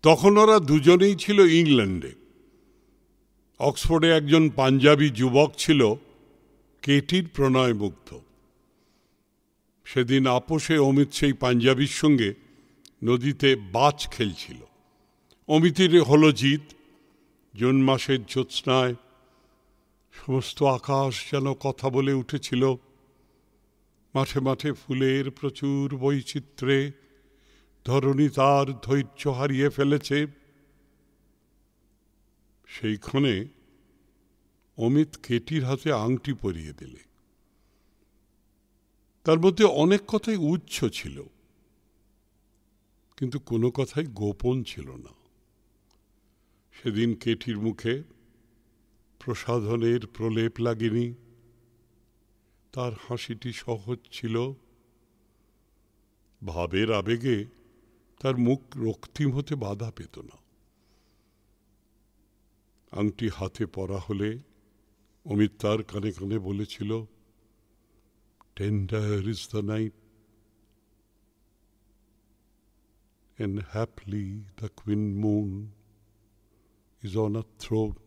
তখন ওরা দুজনেই ছিল ইংল্যান্ডে। অক্সফোর্ডে একজন পাঞ্জাবি যুবক ছিল কেটির প্রণয়মুগ্ধ। সেদিন আপোষে অমিত সেই পাঞ্জাবির সঙ্গে নদীতে বাজ খেলছিল। অমিতের হলো জিত। জুন মাসের জ্যোৎস্নায় সমস্ত আকাশ যেন কথা বলে উঠেছিল। মাঠে মাঠে ফুলের প্রচুর বৈচিত্র্যে ধরণী তার ধৈর্য হারিয়ে ফেলেছে। সেইক্ষণে অমিত কেটির হাতে আংটি পরিয়ে দিলে। তার মধ্যে অনেক কথাই উচ্চ ছিল, কিন্তু কোনো কথাই গোপন ছিল না। সেদিন কেটির মুখে প্রসাধনের প্রলেপ লাগেনি। তার হাসিটি সহজ ছিল। ভাবের আবেগে তার মুখ রক্তিম হতে বাধা পেত না। আংটি হাতে পরা হলে অমিত তার কানে কানে বলেছিল, Tender is the night, and happily the queen moon is on a throne.